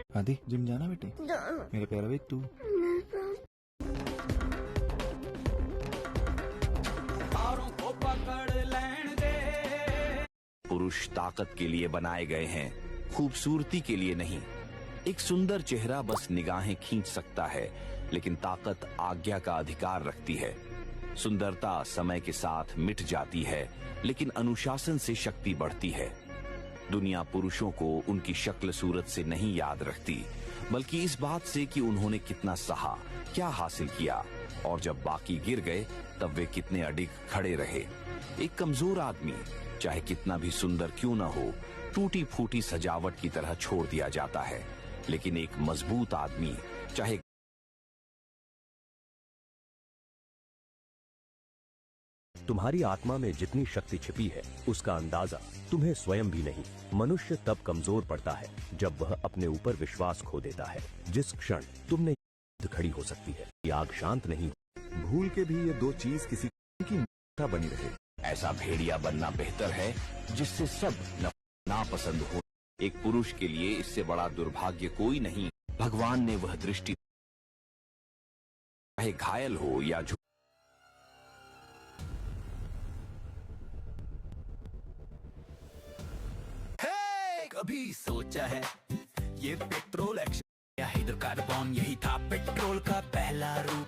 आदि जिम जाना बेटे? मेरा प्यारा बेटू। पुरुष ताकत के लिए बनाए गए हैं, खूबसूरती के लिए नहीं। एक सुंदर चेहरा बस निगाहें खींच सकता है, लेकिन ताकत आज्ञा का अधिकार रखती है। सुंदरता समय के साथ मिट जाती है, लेकिन अनुशासन से शक्ति बढ़ती है। दुनिया पुरुषों को उनकी शक्ल सूरत से नहीं याद रखती, बल्कि इस बात से कि उन्होंने कितना सहा, क्या हासिल किया, और जब बाकी गिर गए तब वे कितने अडिग खड़े रहे। एक कमजोर आदमी चाहे कितना भी सुंदर क्यों न हो, टूटी फूटी सजावट की तरह छोड़ दिया जाता है, लेकिन एक मजबूत आदमी चाहे तुम्हारी आत्मा में जितनी शक्ति छिपी है उसका अंदाजा तुम्हें स्वयं भी नहीं। मनुष्य तब कमजोर पड़ता है जब वह अपने ऊपर विश्वास खो देता है। जिस क्षण तुमने खड़ी हो सकती है, ये आग शांत नहीं। भूल के भी ये दो चीज किसी की बनी रहे। ऐसा भेड़िया बनना बेहतर है जिससे सब नापसंद हो। एक पुरुष के लिए इससे बड़ा दुर्भाग्य कोई नहीं। भगवान ने वह दृष्टि, चाहे घायल हो या कभी सोचा है ये पेट्रोल एक्शन या हाइड्रोकार्बन, यही था पेट्रोल का पहला रूप।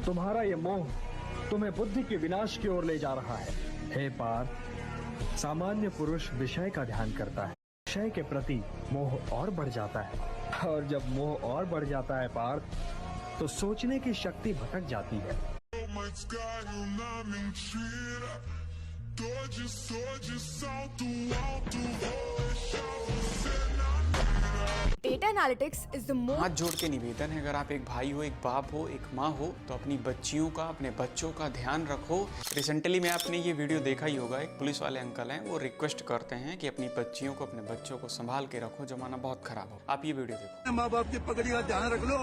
तुम्हारा ये मोह तुम्हें बुद्धि के विनाश की ओर ले जा रहा है। हे पार्थ, सामान्य पुरुष विषय का ध्यान करता है, विषय के प्रति मोह और बढ़ जाता है, और जब मोह और बढ़ जाता है पार्थ, तो सोचने की शक्ति भटक जाती है। Data analytics is the most. हाथ जोड़ के निवेदन है, अगर आप एक भाई हो, एक बाप हो, एक माँ हो, तो अपनी बच्चियों का, अपने बच्चों का ध्यान रखो। रिसेंटली में आपने ये वीडियो देखा ही होगा, एक पुलिस वाले अंकल हैं, वो रिक्वेस्ट करते हैं कि अपनी बच्चियों को, अपने बच्चों को संभाल के रखो, जमाना बहुत खराब हो। आप ये वीडियो देखो। माँ बाप की पगड़ी का ध्यान रख लो।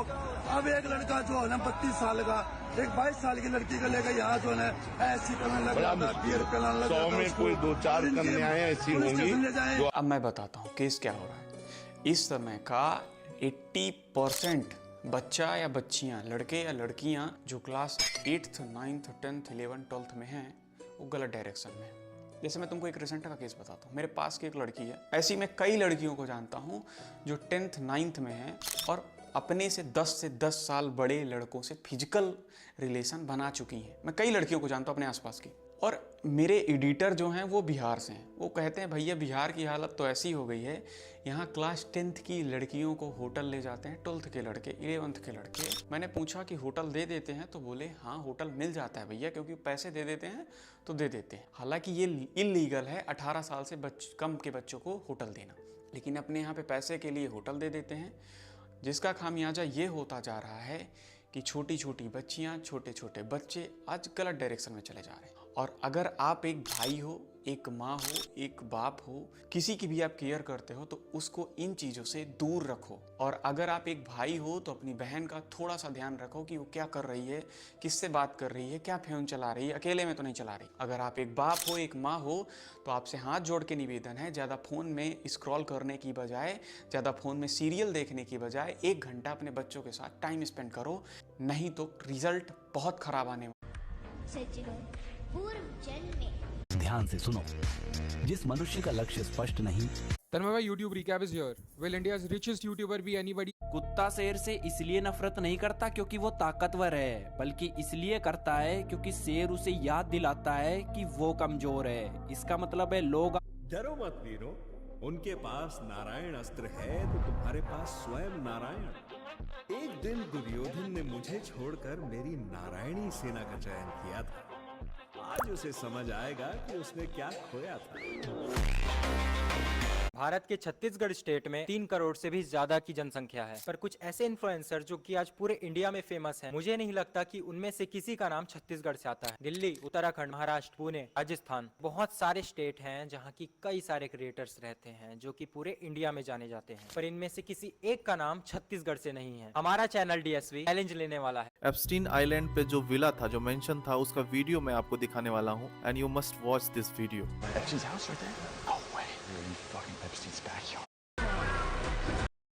अब एक लड़का जो है ना 32 साल का, एक 22 साल की लड़की को लेकर यहाँ जो है ऐसी करने लगा, बियर पिलाने लगा, 100 में कोई 2-4 कन्याएं ऐसी होंगी। अब मैं बताता हूँ केस क्या हो रहा है। इस समय का 80% बच्चा या बच्चियां, लड़के या लड़कियां जो class 8th, 9th, 10th, 11th, 12th में हैं, वो गलत डायरेक्शन में है। जैसे मैं तुमको एक रिसेंट का केस बताता हूँ। मेरे पास की एक लड़की है, ऐसी मैं कई लड़कियों को जानता हूँ जो 10th, 9th में हैं और अपने से 10 साल बड़े लड़कों से फिजिकल रिलेशन बना चुकी हैं। मैं कई लड़कियों को जानता हूँ अपने आसपास की। और मेरे एडिटर जो हैं वो बिहार से हैं। वो कहते हैं भैया बिहार की हालत तो ऐसी हो गई है, यहाँ क्लास 10th की लड़कियों को होटल ले जाते हैं, 12th के लड़के, 11th के लड़के। मैंने पूछा कि होटल दे देते हैं, तो बोले हाँ होटल मिल जाता है भैया, क्योंकि पैसे दे देते हैं तो दे देते हैं। हालांकि ये इल्लीगल है 18 साल से कम के बच्चों को होटल देना, लेकिन अपने यहाँ पे पैसे के लिए होटल दे देते हैं, जिसका खामियाजा ये होता जा रहा है कि छोटी छोटी बच्चियाँ, छोटे छोटे बच्चे आज गलत डायरेक्शन में चले जा रहे हैं। और अगर आप एक भाई हो, एक माँ हो, एक बाप हो, किसी की भी आप केयर करते हो, तो उसको इन चीज़ों से दूर रखो। और अगर आप एक भाई हो तो अपनी बहन का थोड़ा सा ध्यान रखो कि वो क्या कर रही है, किससे बात कर रही है, क्या फ़ोन चला रही है, अकेले में तो नहीं चला रही। अगर आप एक बाप हो, एक माँ हो, तो आपसे हाथ जोड़ के निवेदन है, ज़्यादा फ़ोन में स्क्रॉल करने की बजाय, ज़्यादा फ़ोन में सीरियल देखने की बजाय 1 घंटा अपने बच्चों के साथ टाइम स्पेंड करो, नहीं तो रिजल्ट बहुत ख़राब आने वाला। ध्यान से सुनो, जिस मनुष्य का लक्ष्य स्पष्ट नहीं। Dharmava YouTube recap is here. Will India's richest YouTuber be anybody? कुत्ता शेर से इसलिए नफरत नहीं करता क्योंकि वो ताकतवर है, बल्कि इसलिए करता है क्योंकि शेर उसे याद दिलाता है कि वो कमजोर है। इसका मतलब है लोग। डरो मत वीरो, उनके पास नारायण अस्त्र है तो तुम्हारे पास स्वयं नारायण। एक दिन दुर्योधन ने मुझे छोड़कर मेरी नारायणी सेना का चयन किया था। आज उसे समझ आएगा कि उसने क्या खोया था। भारत के छत्तीसगढ़ स्टेट में 3 करोड़ से भी ज्यादा की जनसंख्या है, पर कुछ ऐसे इन्फ्लुएंसर जो कि आज पूरे इंडिया में फेमस हैं, मुझे नहीं लगता कि उनमें से किसी का नाम छत्तीसगढ़ से आता है। दिल्ली, उत्तराखंड, महाराष्ट्र, पुणे, राजस्थान, बहुत सारे स्टेट हैं जहां की कई सारे क्रिएटर्स रहते हैं जो कि पूरे इंडिया में जाने जाते हैं, पर इनमें से किसी एक का नाम छत्तीसगढ़ से नहीं है। हमारा चैनल DSV चैलेंज लेने वाला है। एप्स्टीन आइलैंड पे जो विला था, जो मेंशन था, उसका वीडियो मैं आपको दिखाने वाला हूँ, and you must watch this video.